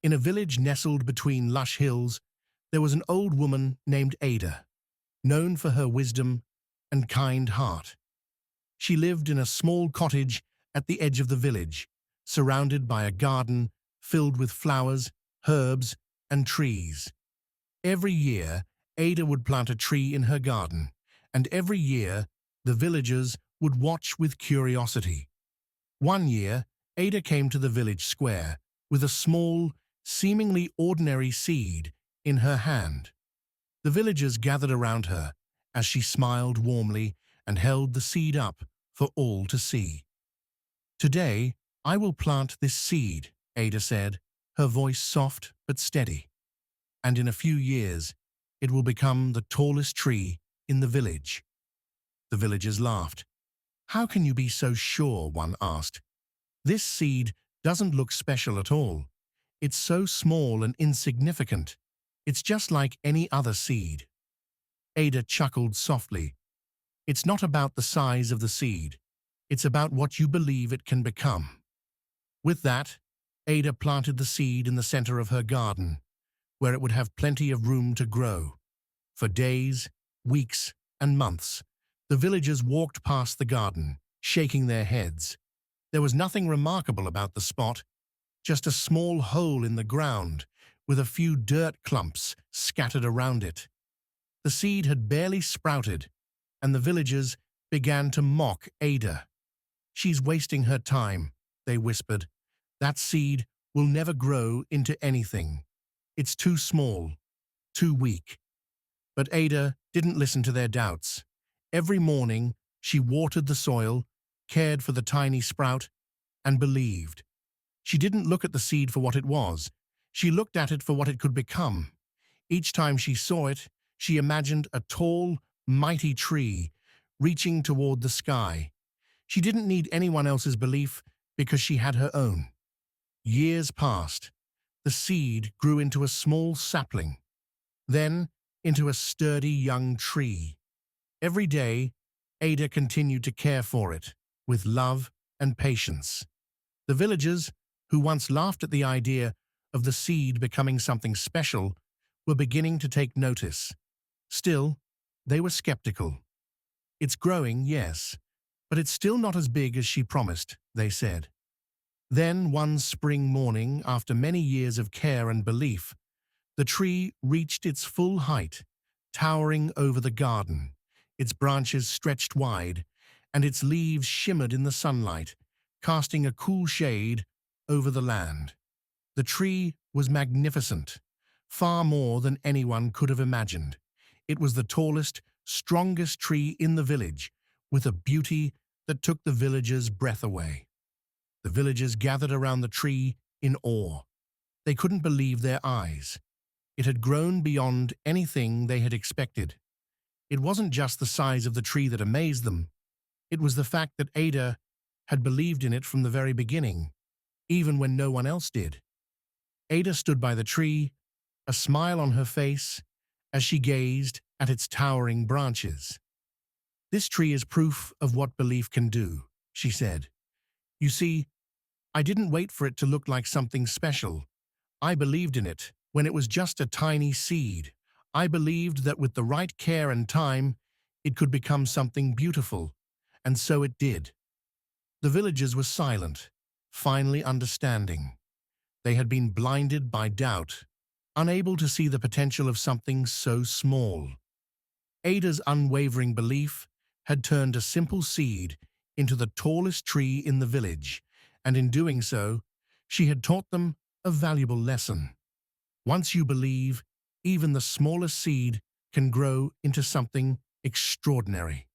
In a village nestled between lush hills, there was an old woman named Ada, known for her wisdom and kind heart. She lived in a small cottage at the edge of the village, surrounded by a garden filled with flowers, herbs, and trees. Every year, Ada would plant a tree in her garden, and every year, the villagers would watch with curiosity. One year, Ada came to the village square with a small, seemingly ordinary seed in her hand. The villagers gathered around her as she smiled warmly and held the seed up for all to see. "Today, I will plant this seed," Ada said, her voice soft but steady. "And in a few years, it will become the tallest tree in the village." The villagers laughed. "How can you be so sure?" one asked. "This seed doesn't look special at all. It's so small and insignificant. It's just like any other seed." Ada chuckled softly. "It's not about the size of the seed. It's about what you believe it can become." With that, Ada planted the seed in the center of her garden, where it would have plenty of room to grow. For days, weeks, and months, the villagers walked past the garden, shaking their heads. There was nothing remarkable about the spot, just a small hole in the ground with a few dirt clumps scattered around it. The seed had barely sprouted, and the villagers began to mock Ada. "She's wasting her time," they whispered. "That seed will never grow into anything. It's too small, too weak." But Ada didn't listen to their doubts. Every morning, she watered the soil, cared for the tiny sprout, and believed. She didn't look at the seed for what it was. She looked at it for what it could become. Each time she saw it, she imagined a tall, mighty tree reaching toward the sky. She didn't need anyone else's belief because she had her own. Years passed. The seed grew into a small sapling, then into a sturdy young tree. Every day, Ada continued to care for it with love and patience. The villagers, who once laughed at the idea of the seed becoming something special, were beginning to take notice. Still, they were skeptical. "It's growing, yes, but it's still not as big as she promised," they said. Then, one spring morning, after many years of care and belief, the tree reached its full height, towering over the garden. Its branches stretched wide, and its leaves shimmered in the sunlight, casting a cool shade over the land. The tree was magnificent, far more than anyone could have imagined. It was the tallest, strongest tree in the village, with a beauty that took the villagers' breath away. The villagers gathered around the tree in awe. They couldn't believe their eyes. It had grown beyond anything they had expected. It wasn't just the size of the tree that amazed them. It was the fact that Ada had believed in it from the very beginning, even when no one else did. Ada stood by the tree, a smile on her face, as she gazed at its towering branches. "This tree is proof of what belief can do," she said. "You see, I didn't wait for it to look like something special. I believed in it when it was just a tiny seed. I believed that with the right care and time, it could become something beautiful, and so it did." The villagers were silent, finally understanding. They had been blinded by doubt, unable to see the potential of something so small. Ada's unwavering belief had turned a simple seed into the tallest tree in the village, and in doing so, she had taught them a valuable lesson. Once you believe, even the smallest seed can grow into something extraordinary.